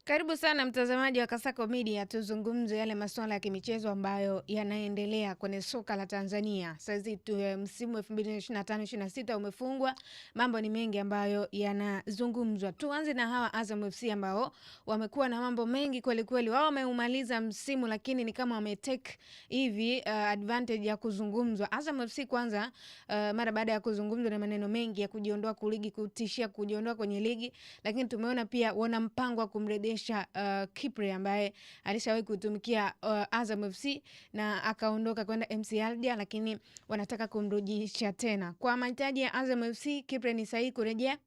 Karibu sana mtazamaji wa Kasako Media, tuzungumze yale masuala ya kimichezo ambayo yanaendelea kwenye soka la Tanzania. Sasa msimu 2025-26 umefungwa, mambo ni mengi ambayo yanazungumzwa. Tuanze na hawa Azam FC ambao wamekuwa na mambo mengi kweli kweli. Wao wameumaliza msimu lakini ni kama wametake hivi advantage ya kuzungumzwa. Azam FC kwanza mara baada ya kuzungumzwa na maneno mengi ya kujiondoa kuligi, kutishia kujiondoa kwenye ligi, lakini tumeona pia wana mpango wa kumrejesha Kipre ambaye alishawahi kutumikia Azam FC na akaondoka kwenda MC Alger, lakini wanataka kumrudisha tena. Kwa mahitaji ya Azam FC, Kipre ni sahihi kurejea?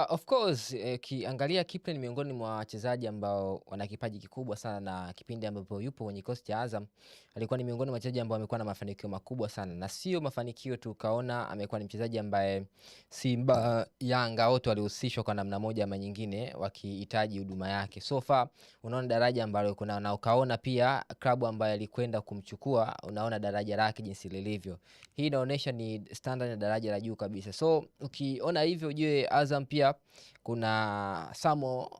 Of course, kiangalia Kipre ni miongoni mwa wachezaji ambao wana kipaji kikubwa sana, na kipindi ambapo yupo kwenye kikosi cha Azam alikuwa ni miongoni mwa wachezaji ambao wamekuwa na mafanikio makubwa sana, na sio mafanikio tu, kaona amekuwa ni mchezaji ambaye Simba, Yanga wote walihusishwa kwa namna moja ama nyingine wakihitaji huduma yake. So far unaona daraja ambalo kuna, na ukaona pia klabu ambayo alikwenda kumchukua, unaona daraja lake jinsi lilivyo. Hii inaonyesha ni standard na daraja la juu kabisa. So ukiona hivyo ujue Azam pia kuna samo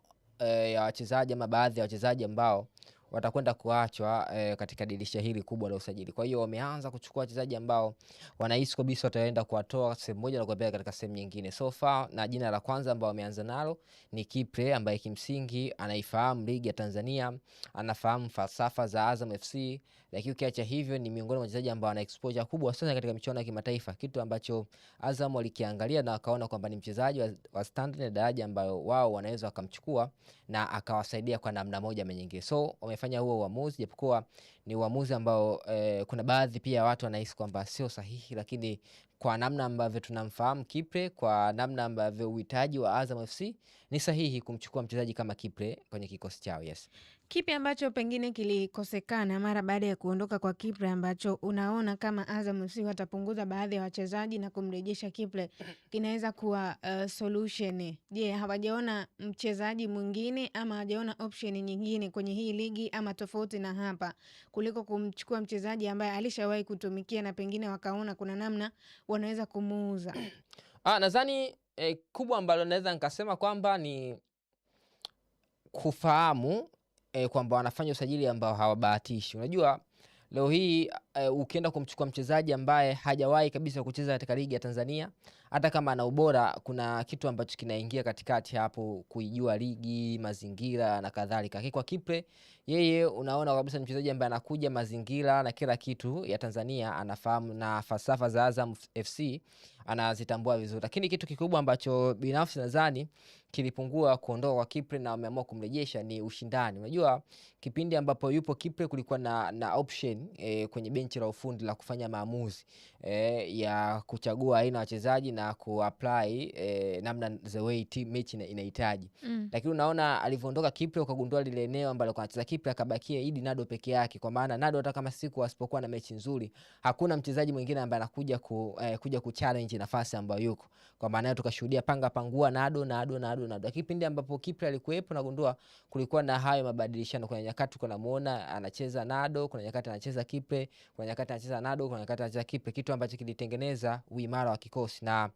ya wachezaji ama baadhi ya wachezaji ambao watakwenda kuachwa katika dirisha hili kubwa la usajili. Kwa hiyo wameanza kuchukua wachezaji ambao wanahisi kabisa wataenda kuwatoa sehemu moja na kuwapeleka katika sehemu nyingine. So far, na jina la kwanza ambao wameanza nalo ni Kipre ambaye kimsingi anaifahamu ligi ya Tanzania, anafahamu falsafa za Azam FC, lakini ukiacha hivyo ni miongoni mwa wachezaji ambao wana exposure kubwa sana katika michuano ya kimataifa, kitu ambacho Azam walikiangalia na wakaona kwamba ni mchezaji wa standard na daraja ambayo wao wanaweza wakamchukua na akawasaidia kwa namna moja ama nyingine. So wamefanya huo uamuzi, japokuwa ni uamuzi ambao kuna baadhi pia watu wanahisi kwamba sio sahihi, lakini kwa namna ambavyo tunamfahamu Kipre, kwa namna ambavyo uhitaji wa Azam FC, ni sahihi kumchukua mchezaji kama Kipre kwenye kikosi chao. Yes. Kipi ambacho pengine kilikosekana mara baada ya kuondoka kwa Kipre ambacho unaona kama Azam FC watapunguza baadhi ya wachezaji na kumrejesha Kipre kinaweza kuwa solution? Je, hawajaona mchezaji mwingine ama hawajaona option nyingine kwenye hii ligi ama tofauti na hapa kuliko kumchukua mchezaji ambaye alishawahi kutumikia na pengine wakaona kuna namna wanaweza kumuuza? Nadhani kubwa ambalo naweza nikasema kwamba ni kufahamu kwamba wanafanya usajili ambao hawabahatishi. Unajua leo hii ukienda kumchukua mchezaji ambaye hajawahi kabisa kucheza katika ligi ya Tanzania, hata kama ana ubora, kuna kitu ambacho kinaingia katikati hapo, kuijua ligi, mazingira na kadhalika. Kwa Kipre, yeye unaona kabisa mchezaji ambaye anakuja mazingira na kila kitu ya Tanzania anafahamu, na falsafa za Azam FC anazitambua vizuri. Lakini kitu kikubwa ambacho binafsi nadhani kilipungua kuondoka kwa Kipre na wameamua kumrejesha ni ushindani. Unajua kipindi ambapo yupo Kipre kulikuwa na option kwenye benchi la ufundi la kufanya maamuzi ya kuchagua aina ya wachezaji na kuapply namna the way team mechi inahitaji. Lakini unaona alivyoondoka Kipre ukagundua lile eneo ambalo kwa anacheza Kipre akabakia Idi Nado peke yake, kwa maana Nado hata kama siku asipokuwa na mechi nzuri hakuna mchezaji mwingine ambaye anakuja kuja kuchallenge nafasi ambayo yuko. Kwa maana tukashuhudia panga pangua Nado. Kipindi ambapo Kipre alikuwepo nagundua kulikuwa na hayo mabadilishano. Kuna nyakati kuna muona anacheza Nado, kuna nyakati anacheza Kipre, kuna nyakati anacheza Nado, kuna nyakati anacheza Kipre, kitu ambacho kilitengeneza uimara wa kikosi. Na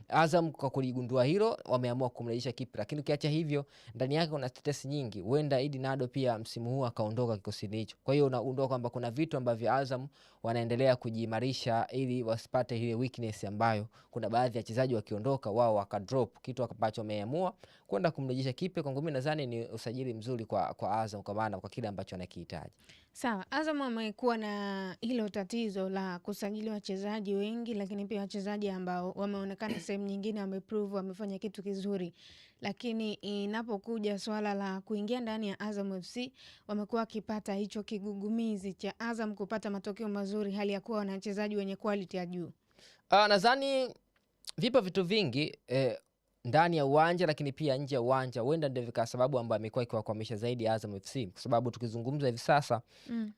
Azam kwa kuligundua hilo wameamua kumrejesha Kipre. Lakini ukiacha hivyo ndani yake kuna tetesi nyingi, huenda Idi Nado pia msimu huu akaondoka kikosini hicho. Kwa hiyo unagundua kwamba kuna vitu ambavyo Azam wanaendelea kujiimarisha ili wasipate ile weakness ambayo kuna baadhi ya wachezaji wakiondoka wao wakadrop, kitu ambacho wameamua kwenda kumrejesha Kipre. Kwangu mimi nadhani ni usajili mzuri kwa Azam, kwa maana kwa kile ambacho anakihitaji. Sawa, Azam wamekuwa na hilo tatizo la kusajili wachezaji wengi, lakini pia wachezaji ambao wameonekana sehemu nyingine wameprove wamefanya kitu kizuri, lakini inapokuja swala la kuingia ndani ya Azam FC wamekuwa wakipata hicho kigugumizi cha Azam kupata matokeo mazuri hali ya kuwa wana wachezaji wenye quality ya juu. Nadhani vipo vitu vingi ndani ya uwanja lakini pia nje ya uwanja, huenda ndio vika sababu ambayo amekuwa ikiwakwamisha zaidi Azam FC, kwa sababu tukizungumza hivi sasa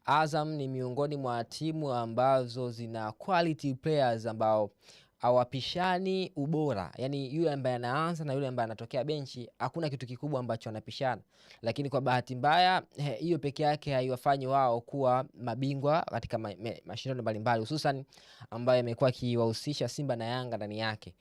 Azam ni miongoni mwa timu ambazo zina quality players ambao hawapishani ubora. Yani yule ambaye anaanza na yule ambaye anatokea benchi hakuna kitu kikubwa ambacho wanapishana. Lakini kwa bahati mbaya hiyo peke yake haiwafanyi wao kuwa mabingwa katika mashindano mbalimbali, hususan ambayo yamekuwa kiwahusisha Simba na Yanga ndani yake.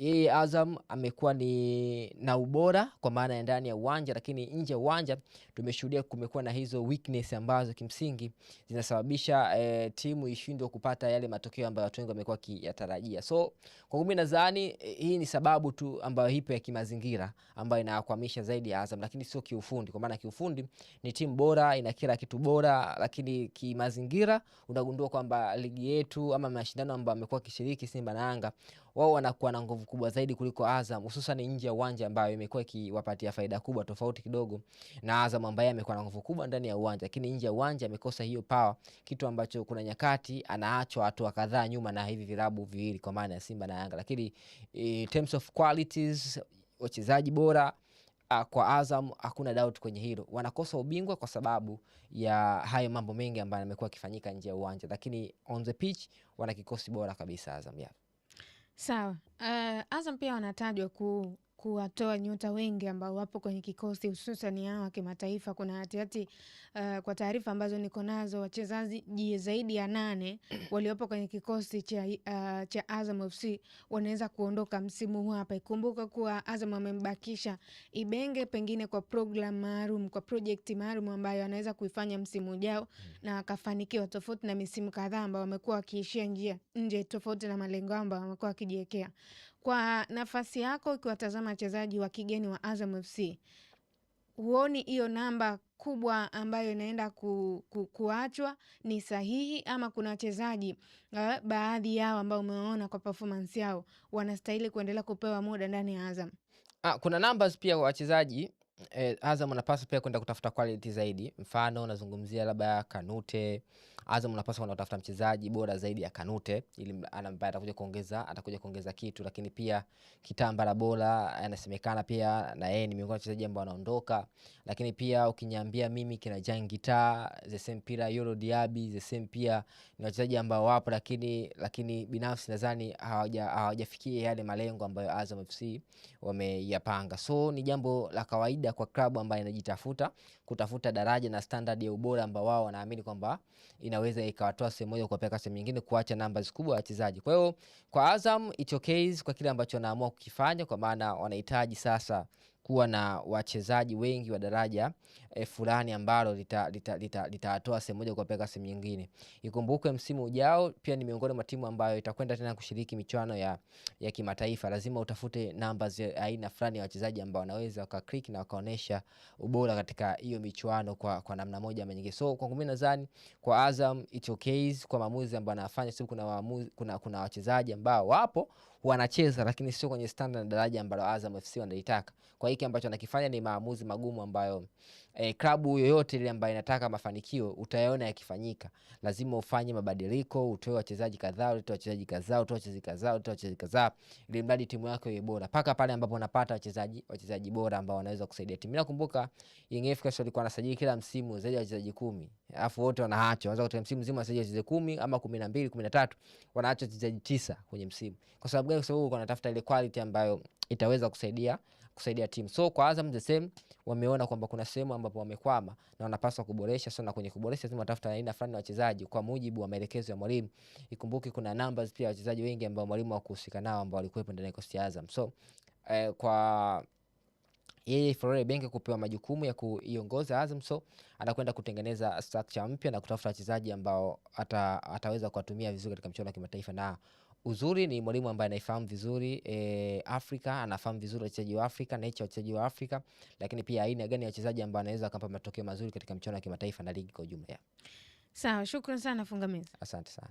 yeye Azam amekuwa ni na ubora kwa maana ya ndani ya uwanja, lakini nje ya uwanja tumeshuhudia kumekuwa na hizo weakness ambazo kimsingi zinasababisha timu ishindwe kupata yale matokeo ambayo watu wengi wamekuwa kiyatarajia. So kwa mimi nadhani hii ni sababu tu ambayo ipo ya kimazingira ambayo inakwamisha zaidi ya Azam, lakini sio kiufundi, kwa maana kiufundi ni timu bora, ina kila kitu bora, lakini kimazingira unagundua kwamba ligi yetu ama mashindano ambayo amekuwa kishiriki Simba na Yanga, wao wanakuwa na nguvu kubwa zaidi kuliko Azam, hususan nje ya uwanja ambayo imekuwa ikiwapatia faida kubwa, tofauti kidogo na Azam ambaye amekuwa na nguvu kubwa ndani ya uwanja, lakini nje ya uwanja amekosa hiyo power, kitu ambacho kuna nyakati anaachwa watu kadhaa nyuma na hivi vilabu viwili kwa maana ya Simba na Yanga. Lakini terms of qualities, wachezaji bora, kwa Azam hakuna doubt kwenye hilo. Wanakosa ubingwa kwa sababu ya hayo mambo mengi ambayo yamekuwa yakifanyika nje ya uwanja, lakini on the pitch wana kikosi bora kabisa Azam ya. Sawa. Azam pia wanatajwa kuwatoa nyota wengi ambao wapo kwenye kikosi, hususan hao wa kimataifa. Kuna hatihati kwa taarifa ambazo niko nazo, wachezaji zaidi ya 8 waliopo kwenye kikosi cha Azam FC wanaweza kuondoka msimu huu hapa. Ikumbuka kuwa Azam amembakisha Ibenge, pengine kwa program maalum, kwa project maalum ambayo anaweza kuifanya msimu ujao na akafanikiwa, tofauti na misimu kadhaa ambao wamekuwa wakiishia nje, tofauti na malengo ambayo wamekuwa wakijiwekea. Kwa nafasi yako, ukiwatazama wachezaji wa kigeni wa Azam FC, huoni hiyo namba kubwa ambayo inaenda kuachwa ni sahihi, ama kuna wachezaji baadhi yao ambao umeona kwa performance yao wanastahili kuendelea kupewa muda ndani ya Azam? Kuna numbers pia kwa wachezaji. Azam unapaswa pia kwenda kutafuta quality zaidi. Mfano unazungumzia labda Kanute, Azam unapaswa kwenda kutafuta mchezaji bora zaidi ya Kanute ili atakuja kuongeza kitu. Lakini pia Kitambala bora anasemekana pia na yeye ni miongoni mwa wachezaji ambao wanaondoka. Lakini pia ukiniambia mimi kina Jangita, the same pia Yoro Diaby, the same pia ni wachezaji ambao wapo, lakini binafsi nadhani hawajafikia yale malengo ambayo Azam FC wameyapanga. So ni jambo la kawaida kwa klabu ambayo inajitafuta kutafuta daraja na standard ya ubora ambao wao wanaamini kwamba inaweza ikawatoa sehemu moja kuwapeleka sehemu nyingine, kuacha numbers kubwa ya wachezaji. Kwa hiyo kwa Azam it's okay kwa kile ambacho wanaamua kukifanya, kwa maana wanahitaji sasa kuwa na wachezaji wengi wa daraja fulani ambalo litatoa sehemu moja kuwapeleka sehemu nyingine. Ikumbukwe msimu ujao pia ni miongoni mwa timu ambayo itakwenda tena kushiriki michuano ya kimataifa. Lazima utafute numbers aina fulani ya wachezaji ambao wanaweza wakaclick na wakaonesha ubora katika hiyo michuano kwa namna moja ama nyingine. So kwa mimi nadhani kwa Azam it's okay kwa maamuzi ambayo anafanya, sababu kuna wachezaji ambao wapo wanacheza lakini sio kwenye standard daraja ambalo Azam FC wanaitaka. Kwa hiki ambacho anakifanya ni maamuzi magumu ambayo klabu yoyote ile ambayo inataka mafanikio utayaona yakifanyika. Lazima ufanye mabadiliko, utoe wachezaji kadhaa, utoe wachezaji kadhaa ili mradi timu yako iwe bora. Paka pale ambapo unapata wachezaji bora ambao wanaweza kusaidia timu. Nakumbuka Young Africans walikuwa wanasajili kila msimu zaidi ya wachezaji 10. Alafu wote wanaacha. Wanaweza kutoa msimu mzima wasajili wachezaji 10 ama 12, 13, wanaacha wachezaji 9 kwenye msimu. Kwa sababu gani? Kwa sababu wanatafuta ile quality ambayo itaweza kusaidia timu. So kwa Azam the same, wameona kwamba kuna sehemu ambapo wamekwama na wanapaswa kuboresha. So na kwenye kuboresha lazima watafuta aina fulani ya wachezaji kwa mujibu wa maelekezo ya mwalimu. Ikumbuke kuna numbers pia wachezaji wengi ambao mwalimu hakuhusika nao ambao walikuwepo ndani ya kikosi cha Azam. So kwa yeye Florent Ibenge kupewa majukumu ya kuiongoza Azam, so anakwenda kutengeneza structure mpya na kutafuta wachezaji ambao ataweza kuwatumia vizuri katika mchezo wa kimataifa. Na uzuri ni mwalimu ambaye anaifahamu vizuri Afrika, anafahamu vizuri wachezaji wa Afrika, nature wachezaji wa Afrika, lakini pia aina gani ya wachezaji ambao anaweza kumpa matokeo mazuri katika mchezo wa kimataifa na ligi kwa ujumla. Sawa, shukrani sana Funga Meza. Asante sana.